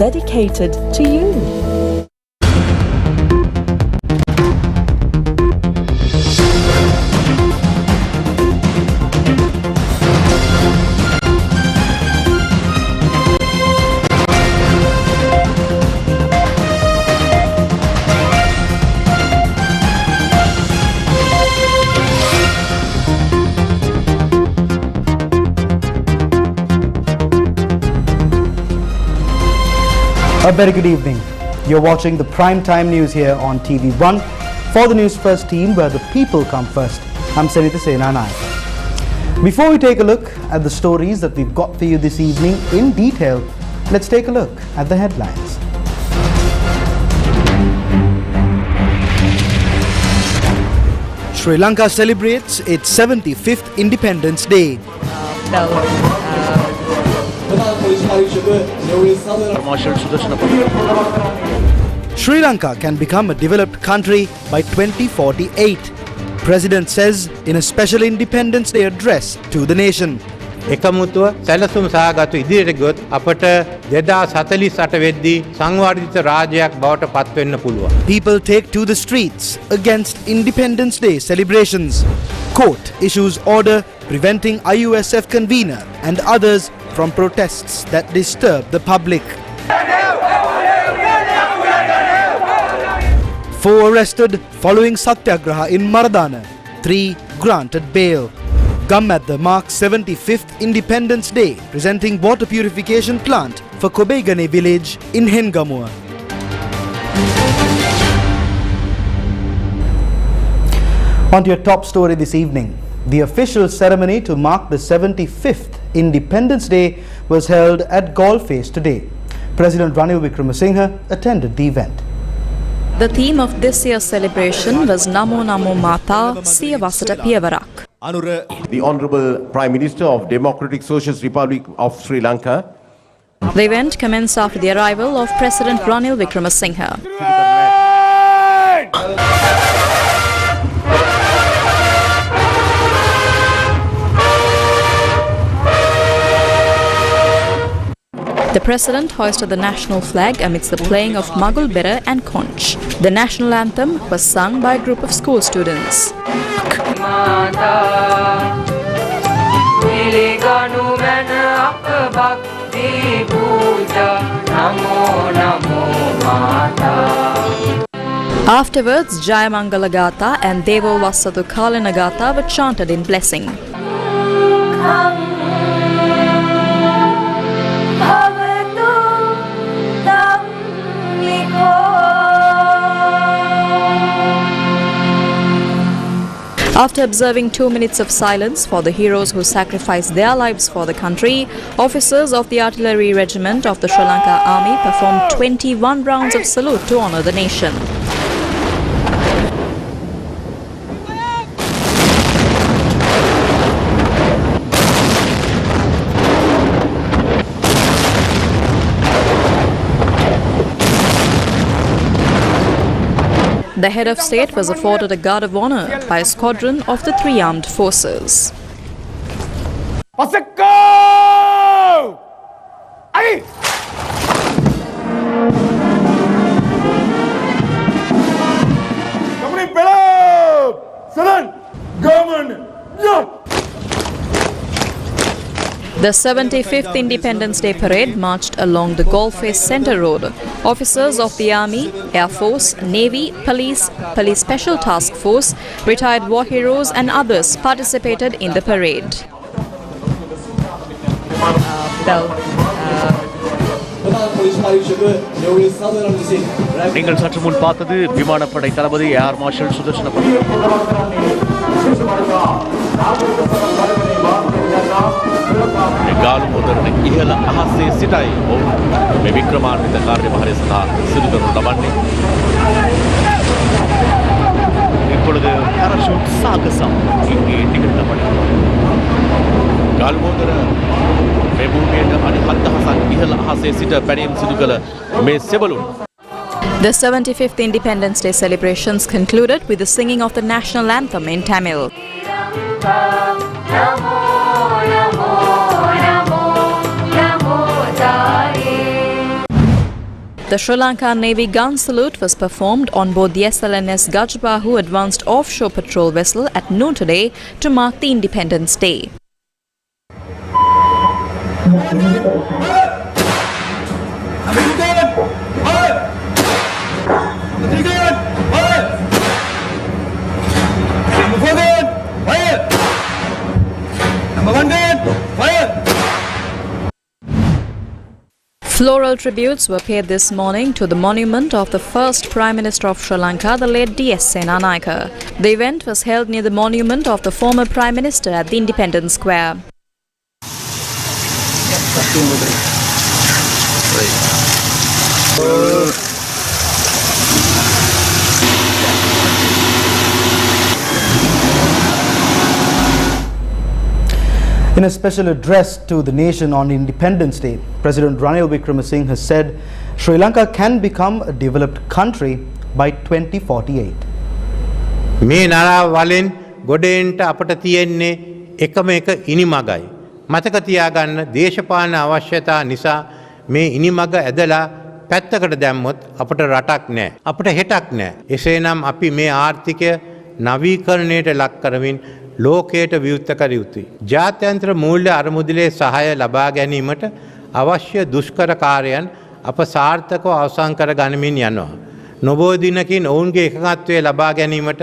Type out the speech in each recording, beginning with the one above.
dedicated to you. A very good evening. You're watching the prime time news here on TV1 for the News First team, where the people come first. I'm Sanita Senanai. Before we take a look at the stories that we've got for you this evening in detail, let's take a look at the headlines. Sri Lanka celebrates its 75th Independence Day. Sri Lanka can become a developed country by 2048, President says in a special Independence Day address to the nation. එකමුතුව සැලසුම් සහගත ඉදිරියට ගොත් අපට 2048 වෙද්දී සංවර්ධිත රාජ්‍යයක් බවට පත් වෙන්න පුළුවන්. People take to the streets against Independence Day celebrations. Court issues order preventing IUSF convener and others from protests that disturb the public. 4 arrested following Satyagraha in Maradana, 3 granted bail. Gammadda marks 75th Independence Day, presenting water purification plant for Kobegane village in Hengamua. On to your top story this evening. The official ceremony to mark the 75th Independence Day was held at Galface today. President Ranil Wickremesinghe attended the event. The theme of this year's celebration was Namo Namo Mata Siya Wasata Piyavarak. The Honourable Prime Minister of Democratic Socialist Republic of Sri Lanka. The event commenced after the arrival of President Ranil Wickremesinghe. The President hoisted the national flag amidst the playing of Magul Bera and Conch. The national anthem was sung by a group of school students. Afterwards, Jayamangala Gatha and Devo Vassatu Kalina Gatha were chanted in blessing. After observing 2 minutes of silence for the heroes who sacrificed their lives for the country, officers of the Artillery Regiment of the Sri Lanka Army performed 21 rounds of salute to honour the nation. The head of state was afforded a guard of honour by a squadron of the 3 armed forces. The 75th Independence Day parade marched along the Galface Centre Road. Officers of the Army, Air Force, Navy, Police Special Task Force, retired war heroes and others participated in the parade. நீங்கள் சற்று முன் பார்த்தது விமானப்படை தளபதி air marshal Sudarshana ගාලු මුදරට ඉහළ අහසේ සිටයි ඔවුන් මේ වික්‍රමාන්විත කාර්යභාරය සඳහා සිදු කරනු ලබන්නේ. இப்பொழுது பாராசூட் சாகசம் இங்கே நிகழ்த்தப்படுகிறது. ගාලු මුදර මේ භූමියට අඩි 7000ක් ඉහළ අහසේ සිට පැනීම සිදු කළ මේ සෙබළුන්. The 75th Independence Day celebrations concluded with the singing of the national anthem in Tamil. The Sri Lanka Navy gun salute was performed on board the SLNS Gajbahu Advanced Offshore Patrol Vessel at noon today to mark the Independence Day. Floral tributes were paid this morning to the monument of the first Prime Minister of Sri Lanka, the late D.S. Senanayaka. The event was held near the monument of the former Prime Minister at the Independence Square. In a special address to the nation on Independence Day, President Ranil Wickremesinghe has said Sri Lanka can become a developed country by 2048. මේ නරාව වලින් ගොඩේන්ට අපට තියෙන්නේ එකම එක ඉනිමගයි. මතක තියාගන්න දේශපාලන අවශ්‍යතා නිසා මේ ඉනිමග ඇදලා පැත්තකට දැම්මොත් අපට රටක් නැහැ. අපට හෙටක් නැහැ. එසේනම් අපි මේ ආර්ථිකය නවීකරණයට ලක් කරමින් ලෝකයට විවෘත කර යුතුයි. ජාත්‍යන්තර මූල්‍ය අරමුදලේ සහාය ලබා ගැනීමට අවශ්‍ය දුෂ්කර කාර්යයන් අප සාර්ථකව අවසන් කර ගනිමින් යනවා. නොබෝ දිනකින් ඔවුන්ගේ එකඟත්වය ලබා ගැනීමට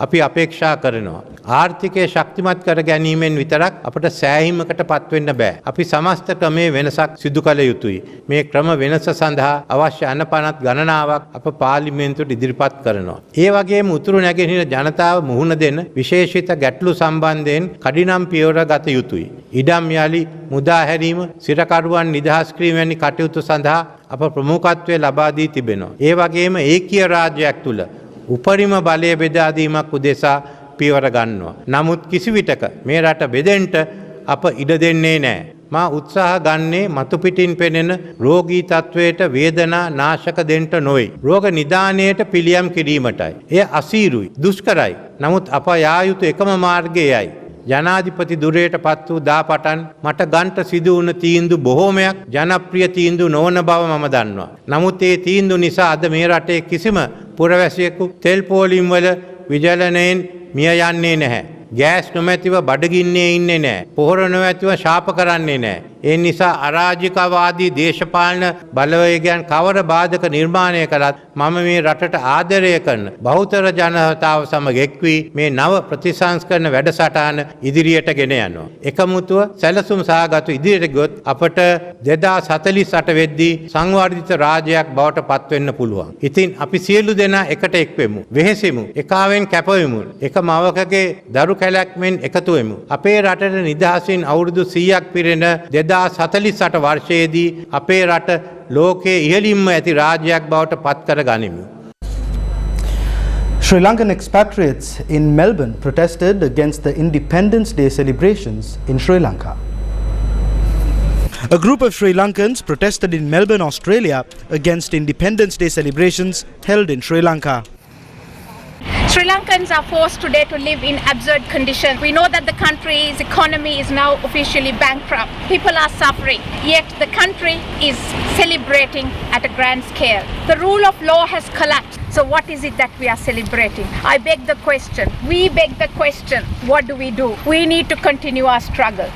අපි අපේක්ෂා කරනවා. ආර්ථිකය ශක්තිමත් කර ගැනීමෙන් විතරක් අපට සෑහීමකට පත්වෙන්න බෑ. අපි සමස්ත ක්‍රමේ වෙනසක් සිදු කළ යුතුයි. මේ ක්‍රම වෙනස සඳහා අවශ්‍ය අනපනත් ගණනාවක් අප පාර්ලිමේන්තුවට ඉදිරිපත් කරනවා. ඒ වගේම උතුරු නැගෙනහිර ජනතාව මුහුණ දෙන විශේෂිත ගැටලු සම්බන්ධයෙන් කඩිනම් පියවර ගත යුතුයි. ඉඩම් යලි මුදා හැරීම, සිරකරුවන් නිදහස් කිරීම වැනි කටයුතු සඳහා අප ප්‍රමුඛත්වය ලබා දී තිබෙනවා. ඒ වගේම ඒකීය රාජ්‍යයක් තුල උපරිම බලය බෙදා දීමක් උදෙසා පියවර ගන්නවා. නමුත් කිසිවිටක මේ රට බෙදෙන්න අප ඉඩ දෙන්නේ නැහැ. මා උත්සාහ ගන්නේ මතු පිටින් පෙනෙන රෝගී තත්වයට වේදනා නාශක දෙන්න නොවේ. රෝග නිදානයට පිළියම් කිරීමටයි. එය අසීරුයි, දුෂ්කරයි. නමුත් අප යා යුතු එකම මාර්ගයයි. ජනාධිපති දුරයට පත් වූ දා පටන් මට ගන්ට සිදු වුණ තීන්දුව බොහෝමයක් ජනප්‍රිය තීන්දුව නොවන බව මම දන්නවා. නමුත් ඒ තීන්දුව නිසා අද මේ රටේ කිසිම පුරවැසියෙකු තෙල් පෝලිම් වල විජලනයෙන් මිය යන්නේ නැහැ. ගෑස් නොමැතිව බඩගින්නේ ඉන්නේ නැහැ. පොහොර නොමැතිව ශාප කරන්නේ නැහැ. ඒ නිසා අරාජිකවාදී දේශපාලන බලවේගයන් කවර බාධක නිර්මාණය කළත් මම මේ රටට ආදරය කරන බහුතර ජනතාව සමග එක්වී මේ නව ප්‍රතිසංස්කරණ වැඩසටහන ඉදිරියට ගෙන යනවා. එකමුතුව සැලසුම් සහගත ඉදිරියට ගොත් අපට 2048 වෙද්දී සංවර්ධිත රාජ්‍යයක් බවට පත්වෙන්න පුළුවන්. ඉතින් අපි සියලු දෙනා එකට එක්වෙමු. වෙහෙසෙමු. එකාවෙන් කැපවෙමු. එක මවකගේ දරු කැලක් මෙන් එකතු වෙමු. අපේ රටට නිදහසින් අවුරුදු 100ක් පිරෙන 2048 වර්ෂයේදී අපේ රට ලෝකයේ ඉහළින්ම ඇති රාජ්‍යයක් බවට පත් කර ගනිමු. Sri Lankan expatriates in Melbourne protested against the Independence Day celebrations in Sri Lanka. A group of Sri Lankans protested in Melbourne, Australia against Independence Day celebrations held in Sri Lanka. Sri Lankans are forced today to live in absurd conditions. We know that the country's economy is now officially bankrupt. People are suffering, yet the country is celebrating at a grand scale. The rule of law has collapsed. So what is it that we are celebrating? I beg the question. We beg the question. What do? We need to continue our struggle.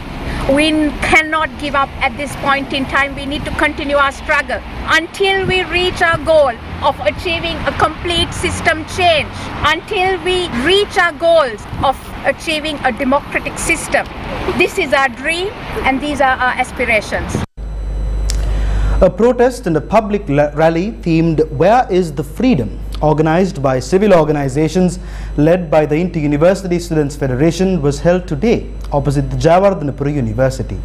We cannot give up at this point in time. We need to continue our struggle until we reach our goal of achieving a complete system change, until we reach our goals of achieving a democratic system. This is our dream and these are our aspirations. A protest and a public rally themed "Where is the Freedom?" organized by civil organizations led by the Inter-University Students Federation was held today opposite the Jawaharlal University.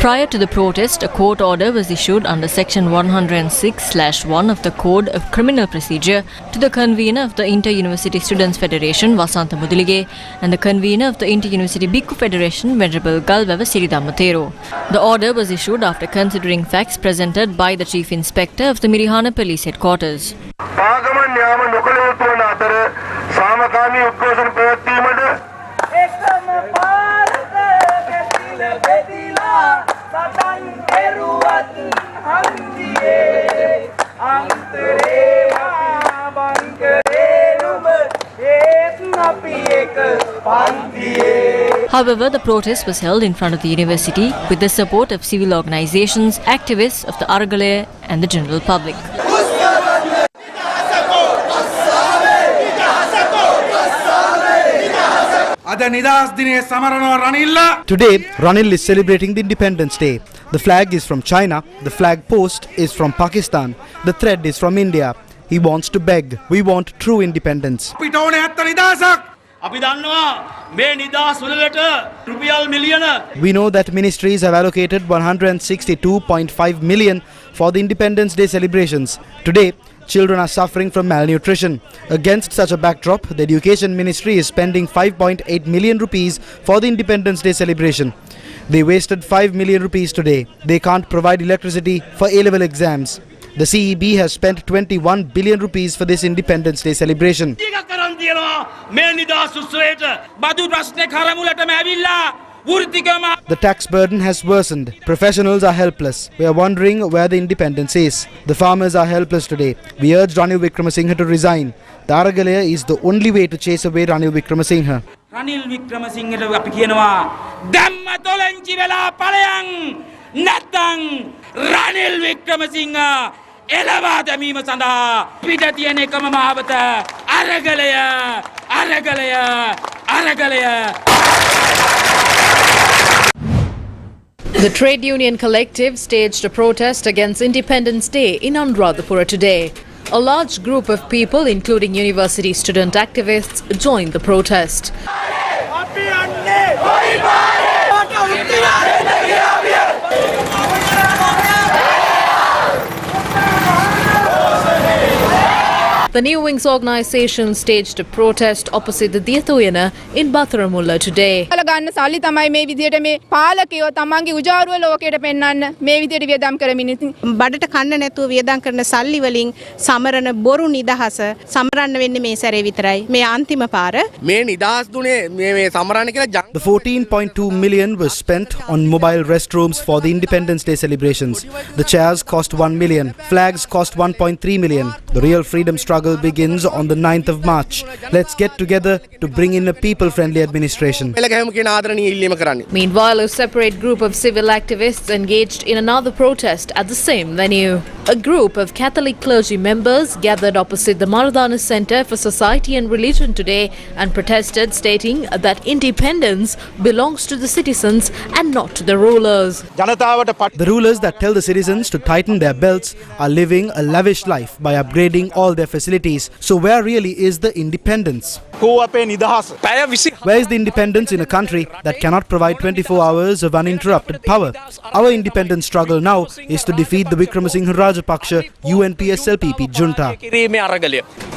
Prior to the protest, a court order was issued under Section 106/1 of the Code of Criminal Procedure to the convener of the Inter-University Students' Federation, Vasantha Mudilige, and the convener of the Inter-University Bhikkhu Federation, Venerable Galweva Siridhammathero. The order was issued after considering facts presented by the Chief Inspector of the Mirihana Police Headquarters. However, the protest was held in front of the university with the support of civil organizations, activists of the Aragalaya and the general public. Today, Ranil is celebrating the Independence Day. The flag is from China, the flag post is from Pakistan, the thread is from India. He wants to beg. We want true independence. We know that ministries have allocated 162.5 million for the Independence Day celebrations. Today, children are suffering from malnutrition. Against such a backdrop, the Education Ministry is spending 5.8 million rupees for the Independence Day celebration. They wasted 5 million rupees today. They can't provide electricity for A-level exams. The CEB has spent 21 billion rupees for this Independence Day celebration. The tax burden has worsened. Professionals are helpless. We are wondering where the independence is. The farmers are helpless today. We urge Ranil Wickramasinghe to resign. The Aragalaya is the only way to chase away Ranil Wickramasinghe. Ranil Wickramasinghe අපි කියනවා ධම්ම තොලංචි වෙලා ඵලයන් නැත්තම් Ranil Wickramasinghe එළවා දැමීම සඳහා පිට තියෙන එකම මාවත Aragalaya Aragalaya Aragalaya. The trade union collective staged a protest against Independence Day in Anuradhapura today. A large group of people, including university student activists, joined the protest. The New Wings organisation staged a protest opposite the Diyathuyana in Batharamulla today. ගන්න සල්ලි තමයි මේ විදියට මේ පාලකයෝ තමන්ගේ උජාරුව ලෝකයට පෙන්වන්න මේ විදියට වියදම් කරමින් ඉතින් බඩට කන්න නැතුව වියදම් කරන සල්ලි වලින් සමරන බොරු නිදහස සමරන්න වෙන්නේ මේ සැරේ විතරයි. මේ අන්තිම පාර මේ නිදහස් දුනේ මේ සමරන්න කියලා. The 14.2 million was spent on mobile restrooms for the Independence Day celebrations. The chairs cost 1 million. Flags cost 1.3 million. The real freedom struggle begins on the 9th of March. Let's get together to bring in a people-friendly administration. Meanwhile, a separate group of civil activists engaged in another protest at the same venue. A group of Catholic clergy members gathered opposite the Maradana Centre for Society and Religion today and protested, stating that independence belongs to the citizens and not to the rulers. The rulers that tell the citizens to tighten their belts are living a lavish life by upgrading all their facilities. So where really is the independence? Where is the independence in a country that cannot provide 24 hours of uninterrupted power? Our independence struggle now is to defeat the Wickramasinghe Rajapaksha UNPSLPP junta.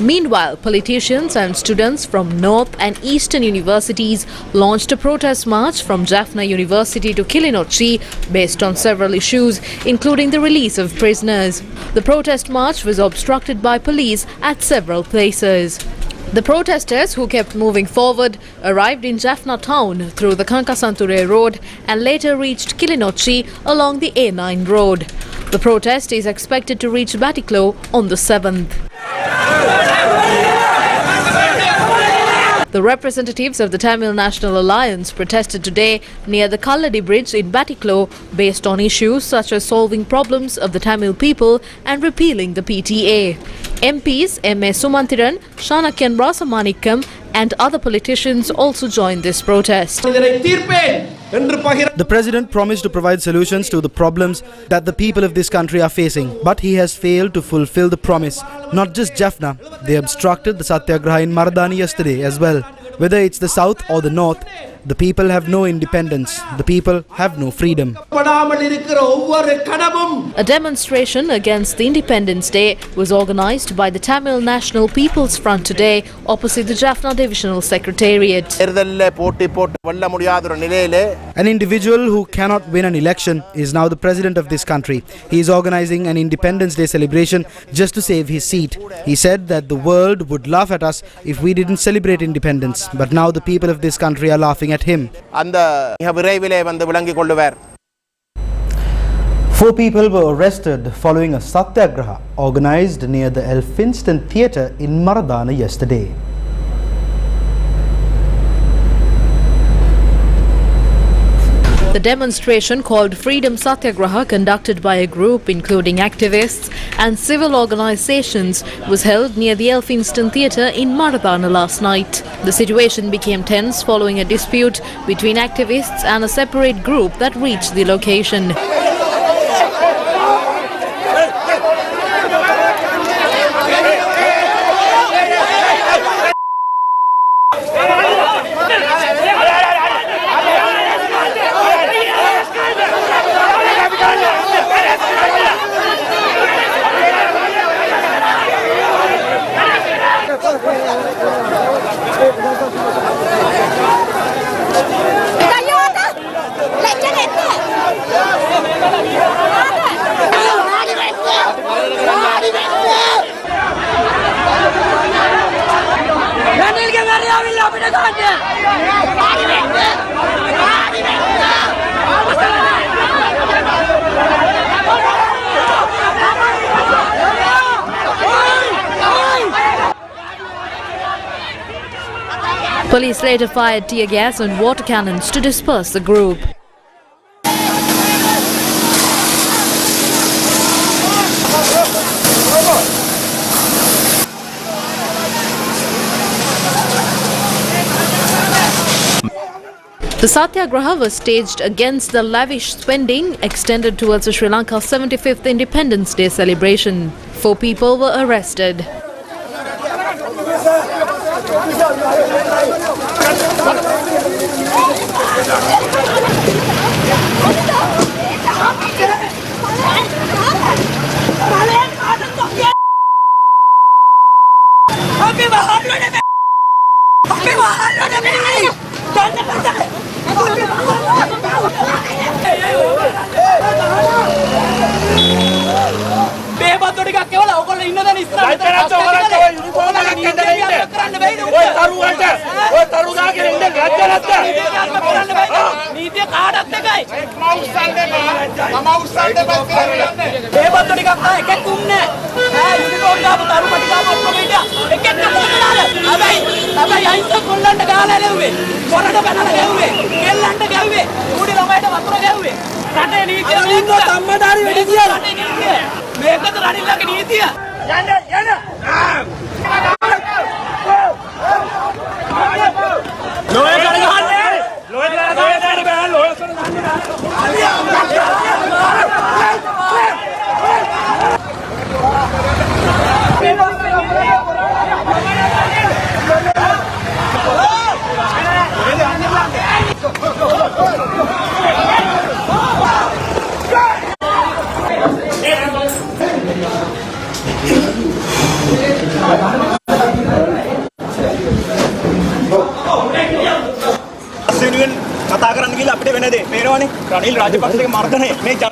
Meanwhile, politicians and students from North and Eastern universities launched a protest march from Jaffna University to Kilinochchi based on several issues, including the release of prisoners. The protest march was obstructed by police at several places. The protesters, who kept moving forward, arrived in Jaffna town through the Kankasanture road and later reached Kilinochchi along the A9 road. The protest is expected to reach Batiklo on the 7th. The representatives of the Tamil National Alliance protested today near the Kalladi Bridge in Batiklo based on issues such as solving problems of the Tamil people and repealing the PTA. MPs M.A. Sumantiran, Shanakyan Rasamanikam and other politicians also joined this protest. The President promised to provide solutions to the problems that the people of this country are facing, but he has failed to fulfill the promise. Not just Jaffna, they obstructed the Satyagraha in Maradani yesterday as well. Whether it's the south or the north, the people have no independence. The people have no freedom. A demonstration against the Independence Day was organized by the Tamil National People's Front today opposite the Jaffna Divisional Secretariat. An individual who cannot win an election is now the president of this country. He is organizing an Independence Day celebration just to save his seat. He said that the world would laugh at us if we didn't celebrate independence. But now the people of this country are laughing at him. 4 people were arrested following a satyagraha organized near the Elphinstone Theatre in Maradana yesterday. The demonstration, called Freedom Satyagraha, conducted by a group including activists and civil organizations, was held near the Elphinstone Theatre in Maradana last night. The situation became tense following a dispute between activists and a separate group that reached the location. Police later fired tear gas and water cannons to disperse the group. The Satyagraha was staged against the lavish spending extended towards the Sri Lanka's 75th Independence Day celebration. 4 people were arrested.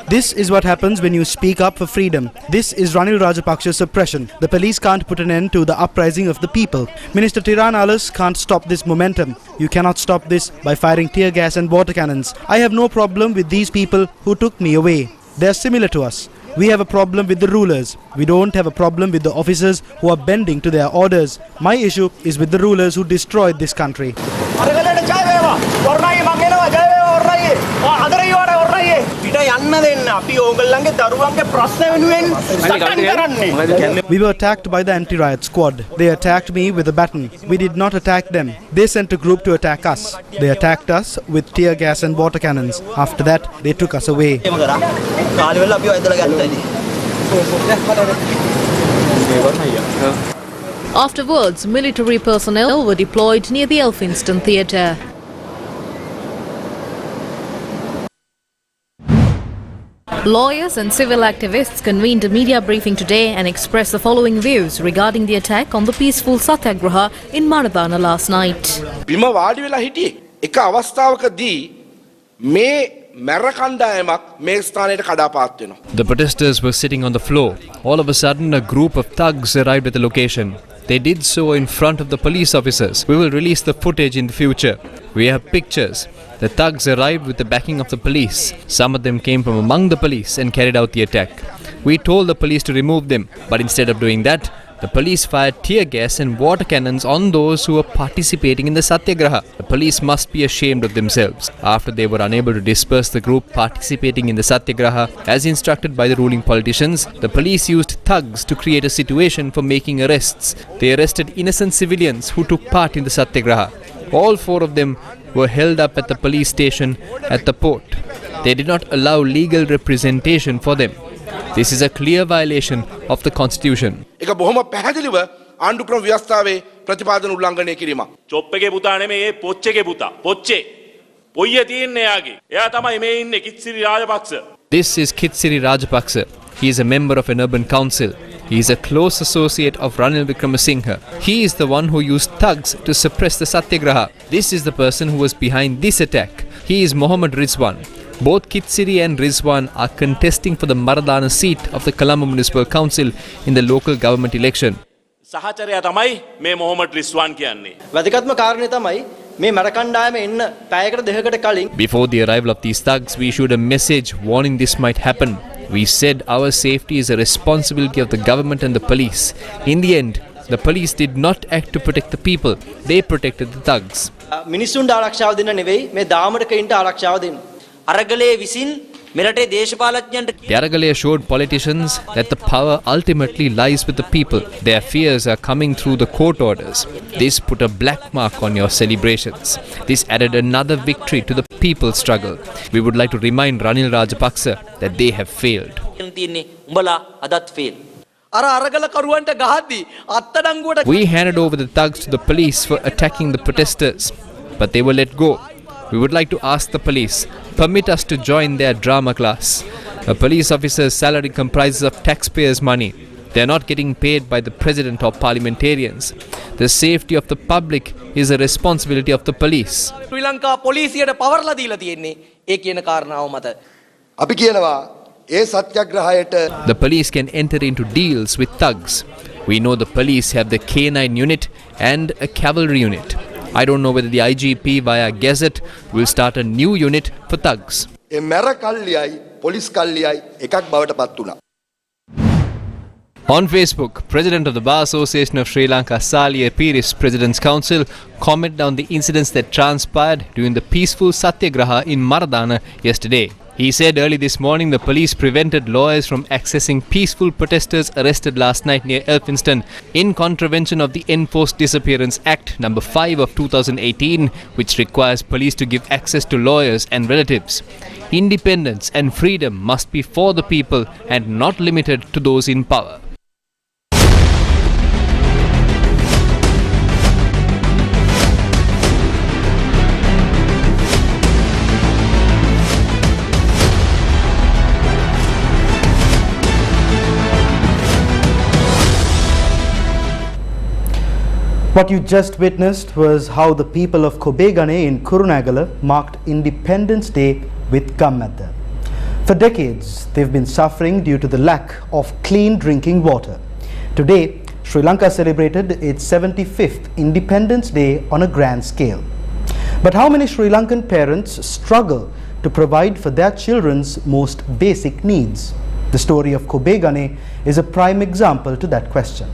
This is what happens when you speak up for freedom. This is Ranil Rajapaksha's suppression. The police can't put an end to the uprising of the people. Minister Tiranalis can't stop this momentum. You cannot stop this by firing tear gas and water cannons. I have no problem with these people who took me away. They are similar to us. We have a problem with the rulers. We don't have a problem with the officers who are bending to their orders. My issue is with the rulers who destroyed this country. We were attacked by the anti-riot squad. They attacked me with a baton. We did not attack them. They sent a group to attack us. They attacked us with tear gas and water cannons. After that, they took us away. Afterwards, military personnel were deployed near the Elphinstone Theatre. Lawyers and civil activists convened a media briefing today and expressed the following views regarding the attack on the peaceful satyagraha in Maradana last night. බිම වාඩි වෙලා හිටියේ එක අවස්ථාවකදී මේ මැර කණ්ඩායමක් මේ ස්ථානයට කඩාපාත් වෙනවා. The protesters were sitting on the floor. All of a sudden, a group of thugs arrived at the location. They did so in front of the police officers. We will release the footage in the future. We have pictures. The thugs arrived with the backing of the police. Some of them came from among the police and carried out the attack. We told the police to remove them, but instead of doing that, the police fired tear gas and water cannons on those who were participating in the satyagraha. The police must be ashamed of themselves. After they were unable to disperse the group participating in the satyagraha, as instructed by the ruling politicians, the police used thugs to create a situation for making arrests. They arrested innocent civilians who took part in the satyagraha. All 4 of them were held up at the police station at the port. They did not allow legal representation for them. This is a clear violation of the constitution. ඒක බොහොම පැහැදිලිව ආණ්ඩු ක්‍රම ව්‍යවස්ථාවේ ප්‍රතිපාදන උල්ලංඝනය කිරීමක්. Chop එකේ පුතා නෙමෙයි ඒ පොච්චේගේ පුතා. පොච්චේ. පොయ్య තියෙන්නේ එයාගේ. එයා තමයි මේ ඉන්නේ Kithsiri Rajapaksa. This is Kitsiri Rajapaksa. He is a member of an urban council. He is a close associate of Ranil Wickremesinghe. He is the one who used thugs to suppress the satyagraha. This is the person who was behind this attack. He is Mohammed Rizwan. Both Kitsiri and Rizwan are contesting for the Maradana seat of the Colombo Municipal Council in the local government election. සහචරයා තමයි මේ මොහොමඩ් රිස්වාන් කියන්නේ. වැදගත්ම කාරණේ තමයි මේ මර කණ්ඩායම එන්න පැයකට දෙකකට කලින් Before the arrival of these thugs, we issued a message warning this might happen. We said our safety is a responsibility of the government and the police. In the end, the police did not act to protect the people. They protected the thugs. මිනිස්සුන්ට ආරක්ෂාව දෙන්න නෙවෙයි මේ දාමඩකයින්ට ආරක්ෂාව දෙන්න. අරගලේ විසින් මෙරටේ දේශපාලඥයන්ට The Aragalaya showed politicians that the power ultimately lies with the people. Their fears are coming through the court orders. This put a black mark on your celebrations. This added another victory to the people's struggle. We would like to remind Ranil Rajapaksa that they have failed. We handed over the thugs to the police for attacking the protesters, but they were let go. We would like to ask the police, permit us to join their drama class. A police officer's salary comprises of taxpayers' money. They are not getting paid by the president or parliamentarians. The safety of the public is a responsibility of the police. ශ්‍රී ලංකා පොලිසියට පවර්ලා දීලා තියෙන්නේ ඒ කියන කාරණාව මත. අපි කියනවා ඒ සත්‍යග්‍රහයට The police can enter into deals with thugs. We know the police have the K9 unit and a cavalry unit. I don't know whether the IGP via Gazette will start a new unit for thugs. ඒ මැර කල්ලියයි police කල්ලියයි එකක් බවට පත් වුණා. On Facebook, President of the Bar Association of Sri Lanka, Saliya Piris, President's Council, commented on the incidents that transpired during the peaceful satyagraha in Maradana yesterday. He said early this morning the police prevented lawyers from accessing peaceful protesters arrested last night near Elphinstone in contravention of the Enforced Disappearance Act No. 5 of 2018, which requires police to give access to lawyers and relatives. Independence and freedom must be for the people and not limited to those in power. What you just witnessed was how the people of Kobegane in Kurunegala marked Independence Day with Gammadda. For decades, they've been suffering due to the lack of clean drinking water. Today, Sri Lanka celebrated its 75th Independence Day on a grand scale. But how many Sri Lankan parents struggle to provide for their children's most basic needs? The story of Kobegane is a prime example to that question.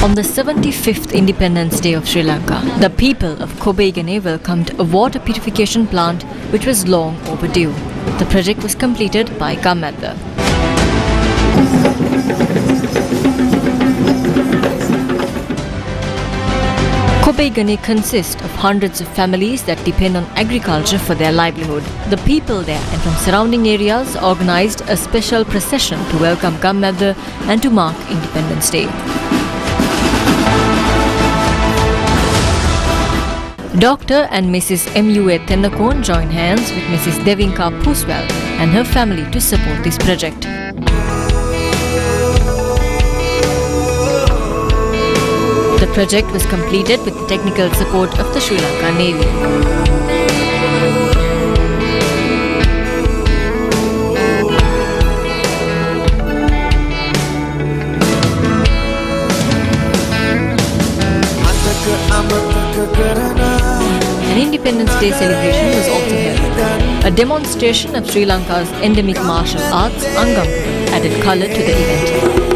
On the 75th Independence Day of Sri Lanka, the people of Kobegane welcomed a water purification plant which was long overdue. The project was completed by Gammadda. Kobeigane consists of hundreds of families that depend on agriculture for their livelihood. The people there and from surrounding areas organised a special procession to welcome Gammadda and to mark Independence Day. Dr. and Mrs. M.U.A. Tennakon join hands with Mrs. Devinka Puswell and her family to support this project. The project was completed with the technical support of the Sri Lanka Navy. An Independence Day celebration was also held. A demonstration of Sri Lanka's endemic martial arts, Angam, added colour to the event.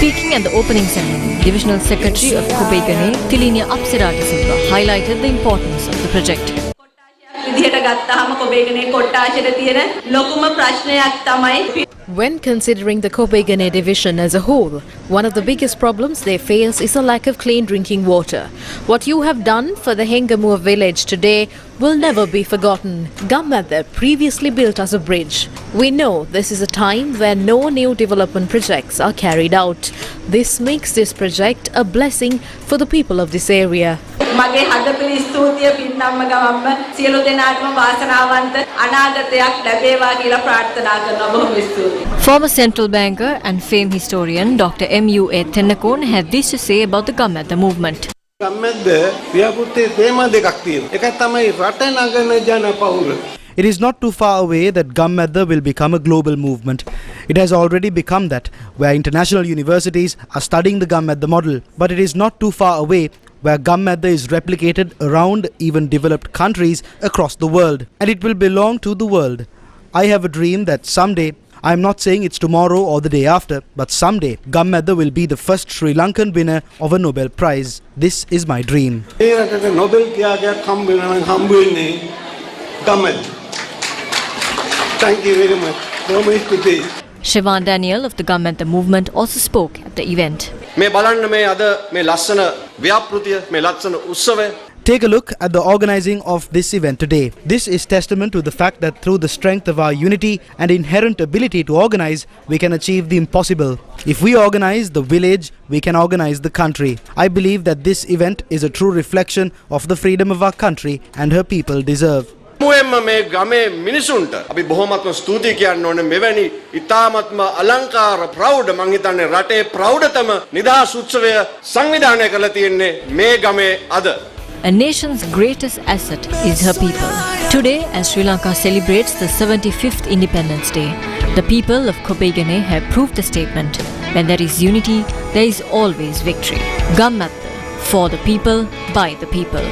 Speaking at the opening ceremony, Divisional Secretary of Kobeigane, Tilinia Apsara De Silva, highlighted the importance of the project. When considering the Kobeigane division as a whole, one of the biggest problems they face is a lack of clean drinking water. What you have done for the Hengamur village today will never be forgotten. Gammadda previously built as a bridge. We know this is a time where no new development projects are carried out. This makes this project a blessing for the people of this area. Former central banker and fame historian Dr. M.U.A. Tennakon had this to say about the Gammadda movement. It is not too far away that Gammadda will become a global movement. It has already become that, where international universities are studying the Gammadda model. But it is not too far away where Gammadda is replicated around even developed countries across the world. And it will belong to the world. I have a dream that someday, I am not saying it's tomorrow or the day after, but someday Gammadda will be the first Sri Lankan winner of a Nobel Prize. This is my dream. Thank you very much. Sivan Daniel of the Gammadda movement also spoke at the event. Take a look at the organizing of this event today. This is testament to the fact that through the strength of our unity and inherent ability to organize, we can achieve the impossible. If we organize the village, we can organize the country. I believe that this event is a true reflection of the freedom of our country and her people deserve. මේ ගමේ මිනිසුන්ට අපි බොහොමත්ම ස්තුතියි කියන්න ඕනේ මෙවැනි ඉතාමත්ම අලංකාර ප්‍රෞඩ මං හිතන්නේ රටේ ප්‍රෞඩතම නිදහස් උත්සවය සංවිධානය කරලා තියෙන්නේ මේ ගමේ අද. A nation's greatest asset is her people. Today, as Sri Lanka celebrates the 75th Independence Day, the people of Kobeigane have proved the statement: when there is unity, there is always victory. Gammadda, for the people, by the people.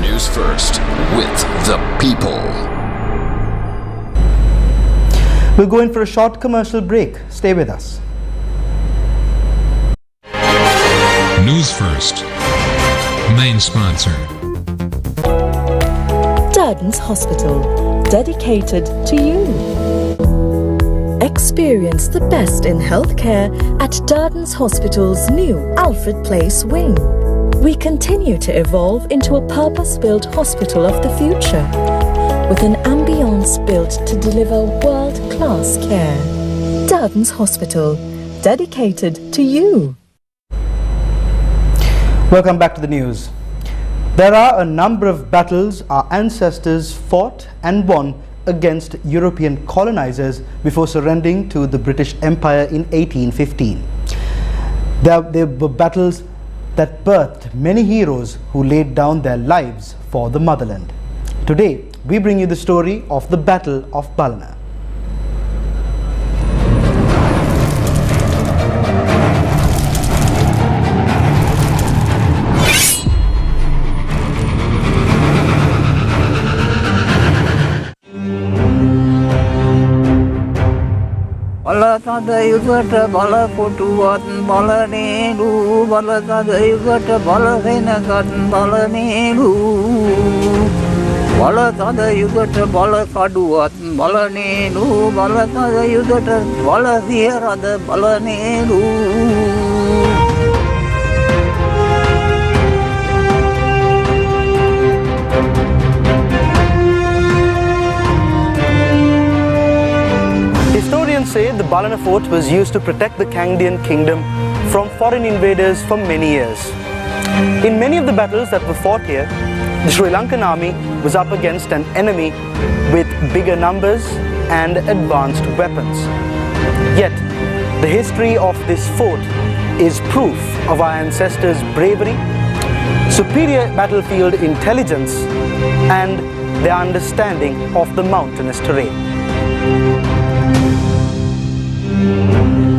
News First, with the people. We'll go in for a short commercial break. Stay with us. News First, main sponsor. Durden's Hospital, dedicated to you. Experience the best in healthcare at Durden's Hospital's new Alfred Place wing. We continue to evolve into a purpose-built hospital of the future, with an ambience built to deliver world-class care. Durden's Hospital, dedicated to you. Welcome back to the news. There are a number of battles our ancestors fought and won against European colonizers before surrendering to the British Empire in 1815. There were battles that birthed many heroes who laid down their lives for the motherland. Today, we bring you the story of the Battle of Bulletin. බලතදයුකට බලකොටුවත් බලනේලු බලතදයුකට බලවෙනකත් බලනේලු බල තද යුදට බල කඩුවත් බලනේනු බල තද යුදට බල දියරද බලනේනු. Historians say the Balana fort was used to protect the Kangdian kingdom from foreign invaders for many years. In many of the battles that were fought here, the Sri Lankan army was up against an enemy with bigger numbers and advanced weapons. Yet, the history of this fort is proof of our ancestors' bravery, superior battlefield intelligence, and their understanding of the mountainous terrain.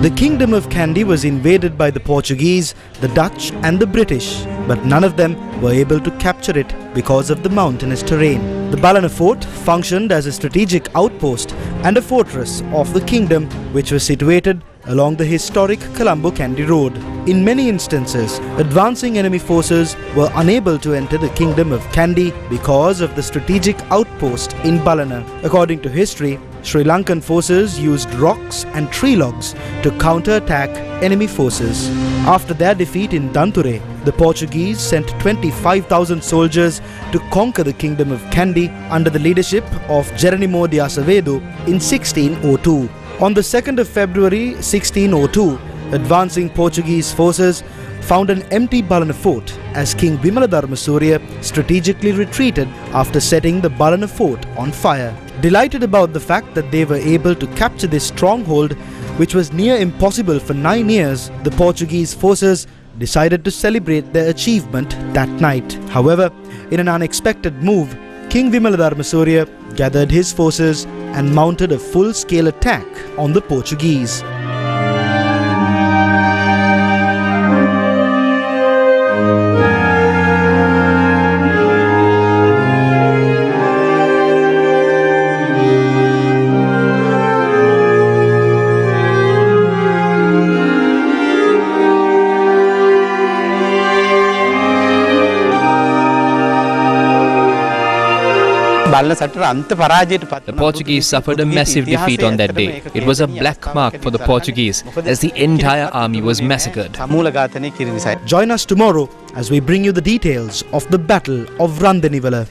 The kingdom of Kandy was invaded by the Portuguese, the Dutch and the British, but none of them were able to capture it because of the mountainous terrain. The Balana fort functioned as a strategic outpost and a fortress of the kingdom, which was situated along the historic Colombo-Kandy road. In many instances, advancing enemy forces were unable to enter the kingdom of Kandy because of the strategic outpost in Balana. According to history, Sri Lankan forces used rocks and tree logs to counter-attack enemy forces. After their defeat in Danture, the Portuguese sent 25,000 soldiers to conquer the kingdom of Kandy under the leadership of Jeronimo de Azevedo in 1602. On the 2nd of February 1602, advancing Portuguese forces found an empty Balana fort as King Vimaladharma Surya strategically retreated after setting the Balana fort on fire. Delighted about the fact that they were able to capture this stronghold, which was near impossible for 9 years, the Portuguese forces decided to celebrate their achievement that night. However, in an unexpected move, King Vimaladharma Surya gathered his forces and mounted a full-scale attack on the Portuguese. The Portuguese suffered a massive defeat on that day. It was a black mark for the Portuguese as the entire army was massacred. Join us tomorrow as we bring you the details of the Battle of Randenivala.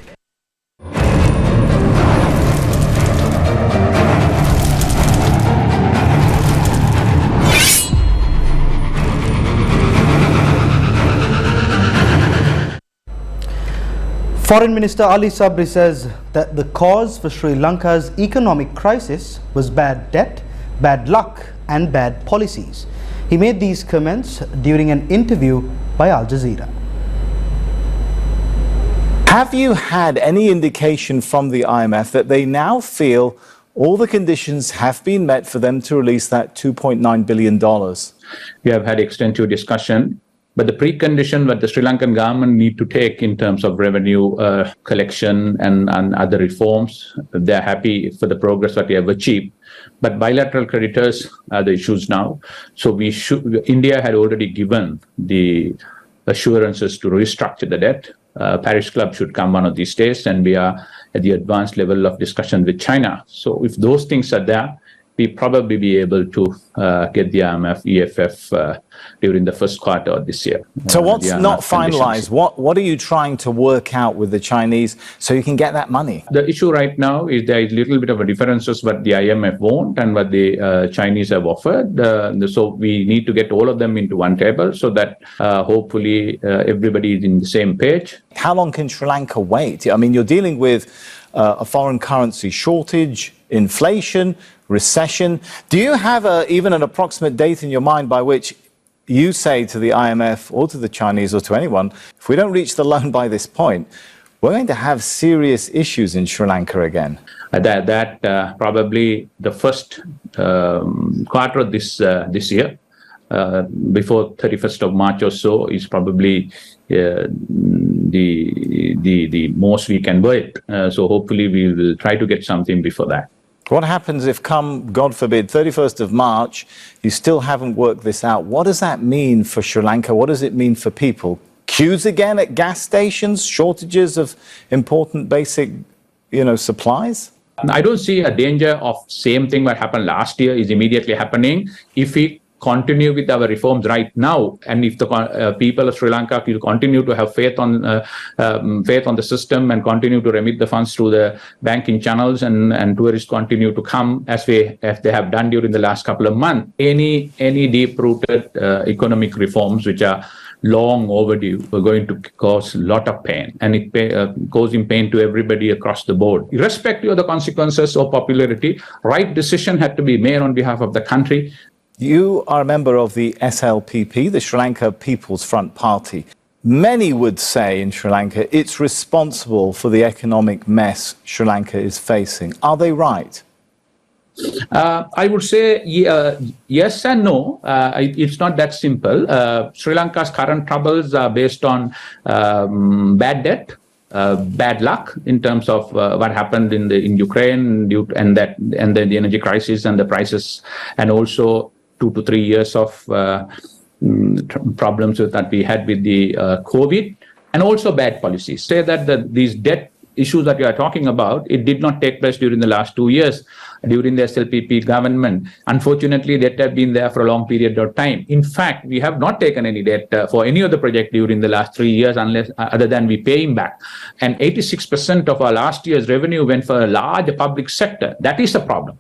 Foreign Minister Ali Sabri says that the cause for Sri Lanka's economic crisis was bad debt, bad luck and bad policies. He made these comments during an interview by Al Jazeera. Have you had any indication from the IMF that they now feel all the conditions have been met for them to release that $2.9 billion? We have had extensive discussion. But the precondition that the Sri Lankan government need to take in terms of revenue collection and other reforms, they're happy for the progress that we have achieved. But bilateral creditors are the issues now. So India had already given the assurances to restructure the debt. Paris Club should come one of these days, and we are at the advanced level of discussion with China. So if those things are there, we probably be able to get the IMF, EFF during the first quarter of this year. So what's not finalized? What are you trying to work out with the Chinese so you can get that money? The issue right now is there is a little bit of a differences what the IMF want and what the Chinese have offered. So we need to get all of them into one table so that hopefully everybody is in the same page. How long can Sri Lanka wait? I mean, you're dealing with a foreign currency shortage, inflation, recession. Do you have even an approximate date in your mind by which you say to the IMF or to the Chinese or to anyone, if we don't reach the loan by this point, we're going to have serious issues in Sri Lanka again? That probably the first quarter of this year, before 31st of March or so, is probably the most we can wait. So hopefully we will try to get something before that. What happens if come, God forbid, 31st of March, you still haven't worked this out? What does that mean for Sri Lanka? What does it mean for people? Queues again at gas stations, shortages of important basic supplies? I don't see a danger of same thing what happened last year is immediately happening if we continue with our reforms right now, and if the people of Sri Lanka will continue to have faith on the system and continue to remit the funds through the banking channels, and tourists continue to come as they have done during the last couple of months, any deep-rooted economic reforms which are long overdue are going to cause a lot of pain, and it causing pain to everybody across the board. Irrespective of the consequences or popularity, right decision had to be made on behalf of the country. You are a member of the SLPP, the Sri Lanka People's Front Party. Many would say in Sri Lanka it's responsible for the economic mess Sri Lanka is facing. Are they right? I would say yes and no. It's not that simple. Sri Lanka's current troubles are based on bad debt, bad luck in terms of what happened in Ukraine and the energy crisis and the prices, and also 2 to 3 years of problems that we had with the COVID, and also bad policies. Say that these debt issues that you are talking about, it did not take place during the last 2 years during the SLPP government. Unfortunately, debt have been there for a long period of time. In fact, we have not taken any debt for any of the project during the last 3 years, unless other than we paying back. And 86% of our last year's revenue went for a large public sector. That is the problem.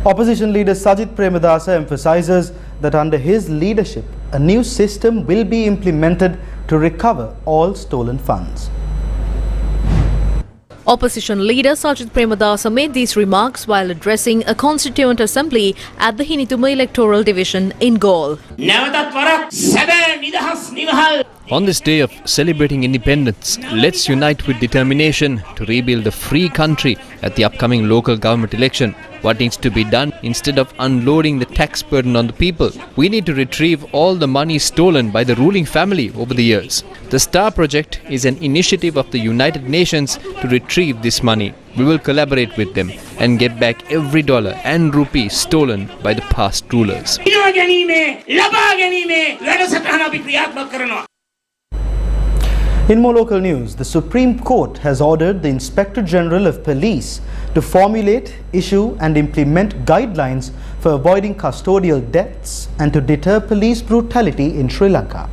Opposition leader Sajith Premadasa emphasizes that under his leadership, a new system will be implemented to recover all stolen funds. Opposition leader Sajith Premadasa made these remarks while addressing a constituent assembly at the Hinituma electoral division in Galle. On this day of celebrating independence, let's unite with determination to rebuild a free country at the upcoming local government election. What needs to be done instead of unloading the tax burden on the people? We need to retrieve all the money stolen by the ruling family over the years. The STAR project is an initiative of the United Nations to retrieve this money. We will collaborate with them and get back every dollar and rupee stolen by the past rulers. In more local news, the Supreme Court has ordered the Inspector General of Police to formulate, issue and implement guidelines for avoiding custodial deaths and to deter police brutality in Sri Lanka.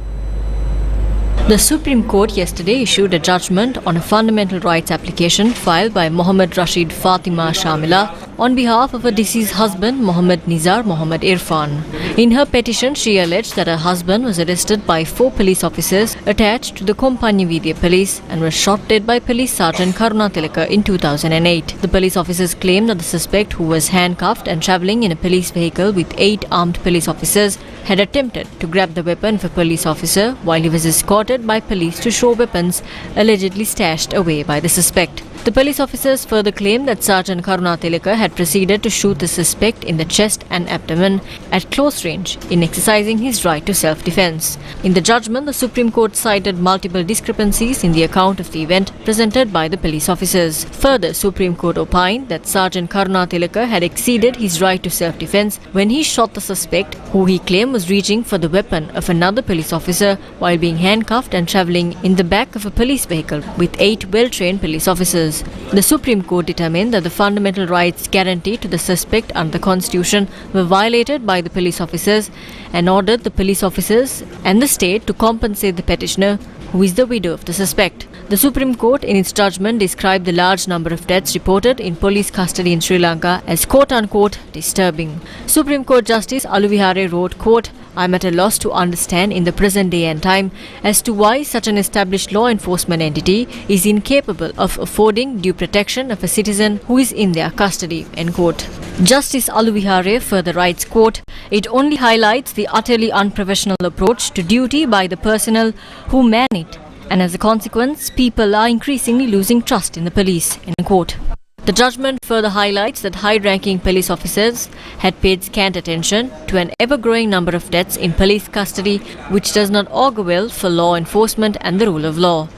The Supreme Court yesterday issued a judgment on a fundamental rights application filed by Mohammad Rashid Fatima Shamila on behalf of her deceased husband Mohammad Nizar Mohammad Irfan. In her petition, she alleged that her husband was arrested by 4 police officers attached to the Kompanya Vidya police and was shot dead by Police Sergeant Karuna Tilaka in 2008. The police officers claimed that the suspect, who was handcuffed and travelling in a police vehicle with 8 armed police officers, had attempted to grab the weapon of a police officer while he was escorted by police to show weapons allegedly stashed away by the suspect. The police officers further claimed that Sergeant Karuna Tilaka had proceeded to shoot the suspect in the chest and abdomen at close range in exercising his right to self-defense. In the judgment, the Supreme Court cited multiple discrepancies in the account of the event presented by the police officers. Further, Supreme Court opined that Sergeant Karuna Tilaka had exceeded his right to self-defense when he shot the suspect, who he claimed was reaching for the weapon of another police officer while being handcuffed and travelling in the back of a police vehicle with 8 well-trained police officers. The Supreme Court determined that the fundamental rights guaranteed to the suspect under the Constitution were violated by the police officers and ordered the police officers and the state to compensate the petitioner, who is the widow of the suspect. The Supreme Court in its judgment described the large number of deaths reported in police custody in Sri Lanka as quote-unquote disturbing. Supreme Court Justice Aluvihare wrote, quote, "I'm at a loss to understand in the present day and time as to why such an established law enforcement entity is incapable of affording due protection of a citizen who is in their custody." End quote. Justice Aluvihare further writes, quote, "It only highlights the utterly unprofessional approach to duty by the personnel who man it, and as a consequence, people are increasingly losing trust in the police." End quote. The judgment further highlights that high-ranking police officers had paid scant attention to an ever-growing number of deaths in police custody, which does not augur well for law enforcement and the rule of law.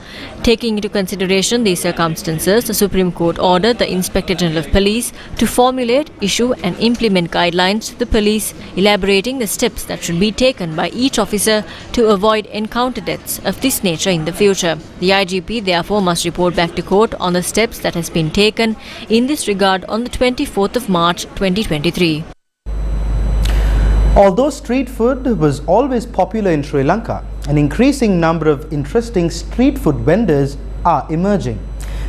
Taking into consideration these circumstances, the Supreme Court ordered the Inspector General of Police to formulate, issue and implement guidelines to the police, elaborating the steps that should be taken by each officer to avoid encounter deaths of this nature in the future. The IGP therefore must report back to court on the steps that has been taken in this regard on the 24th of March 2023. Although street food was always popular in Sri Lanka, an increasing number of interesting street food vendors are emerging.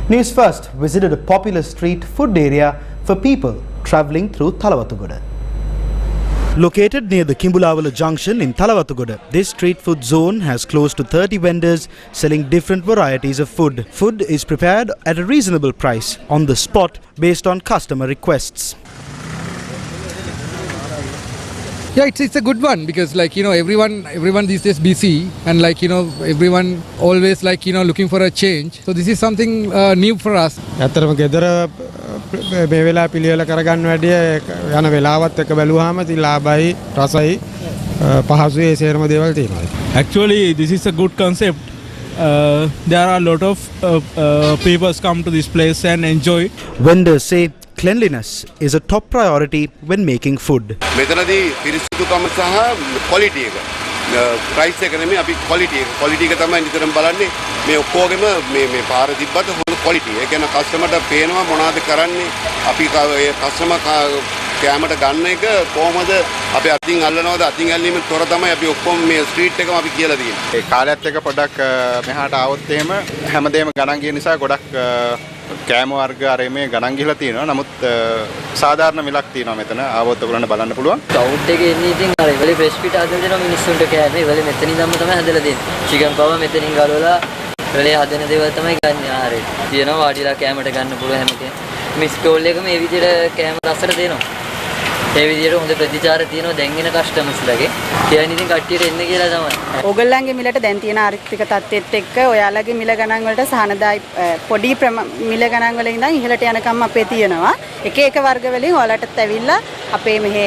News First visited a popular street food area for people travelling through Thalawathugoda. Located near the Kimbulavala junction in Thalawathugoda, this street food zone has close to 30 vendors selling different varieties of food. Food is prepared at a reasonable price on the spot based on customer requests. Yeah, it's a good one because everyone these days busy and everyone always looking for a change. So this is something new for us. මේ වෙලා පිළිවෙල කරගන්න වැඩිය යන වෙලාවත් එක බැලුවාම ඉතින් ලාභයි රසයි පහසුයි ඒ සේරම දේවල් තියෙනවා. Actually this is a good concept. There are a lot of people come to this place and enjoy. Vendors say cleanliness is a top priority when making food. මෙතනදී පිරිසිදුකම සහ ක්වොලිටි එක ප්‍රයිස් එක නෙමෙයි අපි ක්වොලිටි එක තමයි නිතරම බලන්නේ. මේ ඔක්කොගෙම මේ පාර තිබ්බට හොඳ ක්වොලිටි. ඒ කියන්නේ කස්ටමර්ට පේනවා මොනවද කරන්නේ. අපි ඒ කස්ටමර් කැමරට ගන්න එක කොහොමද අපි අතින් අල්ලනවද අතින් ඇල්ලීමෙන් තොර තමයි අපි ඔක්කොම මේ ස්ට්‍රීට් එකම අපි කියලා තියෙන්නේ. ඒ කාලයත් එක පොඩක් මෙහාට ආවොත් එහෙම හැමදේම ගණන් ගිය නිසා ගොඩක් කෑම වර්ග ආරෙමේ ගණන් ගිහලා තියෙනවා. නමුත් සාධාරණ මිලක් තියෙනවා මෙතන. ආවොත් ඔයගොල්ලන්ට බලන්න පුළුවන්. ටවුට් එකේ ඉන්නේ ඉතින් අර ඉවලේ ෆ්‍රෙෂ් පිට හදලා දෙනවා මිනිස්සුන්ට කෑමේ. ඉවලේ මෙතනින් දැම්ම තමයි හදලා දෙන්නේ. චිකන් පව මෙතනින් ගලවලා ඉවලේ හදන දේවල් තමයි ගන්න ආහාරේ. තියෙනවා වාඩිලා කෑමට ගන්න පුළුවන් හැමකේ. මේ ස්ටෝල් එකම මේ විදිහට කෑම රසට දෙනවා. ඒ විදිහට හොඳ ප්‍රතිචාර තියෙනවා දැන් එන කස්ටමර්ස්ලාගේ. කියන්නේ ඉතින් කට්ටියට එන්න කියලා තමයි. ඕගොල්ලන්ගේ මිලට දැන් තියෙන ආර්ථික තත්ත්වෙත් එක්ක ඔයාලගේ මිල ගණන් වලට සහනදායි පොඩි මිල ගණන් වල ඉඳන් ඉහළට යනකම් අපේ තියෙනවා. එක එක වර්ග වලින් ඔයාලටත් ඇවිල්ලා අපේ මෙහෙ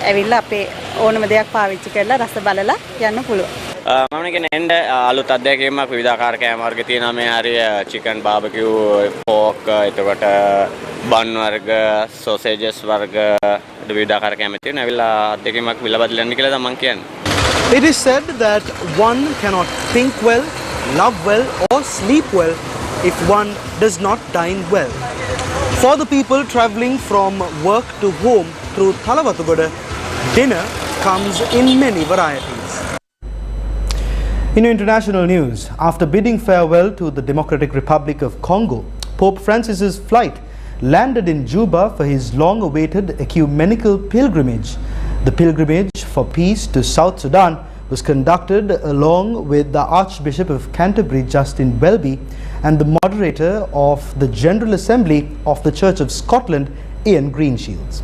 ඇවිල්ලා අපේ ඕනම දෙයක් පාවිච්චි කරලා රස බලලා යන්න පුළුවන්. මම කියන්නේ එන්න අලුත් අත්දැකීමක් විවිධාකාර කෑම වර්ග තියෙනවා මේ හරිය චිකන් බාබකියු පෝක් එතකොට බන් වර්ග සොසේජස් වර්ග විවිධාකාර කෑම තියෙනවා. ඇවිල්ලා අත්දැකීමක් විලබදලා යන්න කියලා තමයි මම කියන්නේ. It is said that one cannot think well, love well or sleep well if one does not dine well. For the people travelling from work to home through Thalawathugoda, dinner comes in many varieties. In international news, after bidding farewell to the Democratic Republic of Congo, Pope Francis's flight landed in Juba for his long-awaited ecumenical pilgrimage. The pilgrimage for peace to South Sudan was conducted along with the Archbishop of Canterbury, Justin Welby, and the moderator of the General Assembly of the Church of Scotland, Ian Greenshields.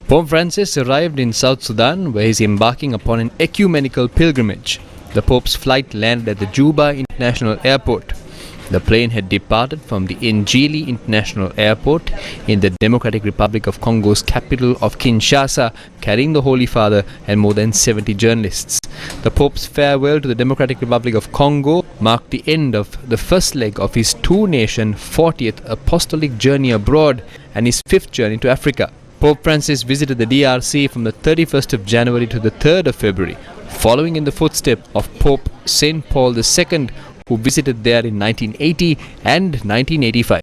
Pope Francis arrived in South Sudan, where he is embarking upon an ecumenical pilgrimage. The Pope's flight landed at the Juba International Airport. The plane had departed from the Njili International Airport in the Democratic Republic of Congo's capital of Kinshasa, carrying the Holy Father and more than 70 journalists. The Pope's farewell to the Democratic Republic of Congo marked the end of the first leg of his two-nation 40th apostolic journey abroad and his fifth journey to Africa. Pope Francis visited the DRC from the 31st of January to the 3rd of February, following in the footsteps of Pope St. Paul II, who visited there in 1980 and 1985.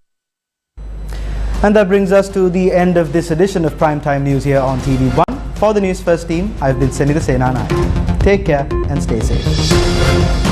And that brings us to the end of this edition of Primetime News here on TV1. For the News First team, I've been Senita Senanai. Take care and stay safe.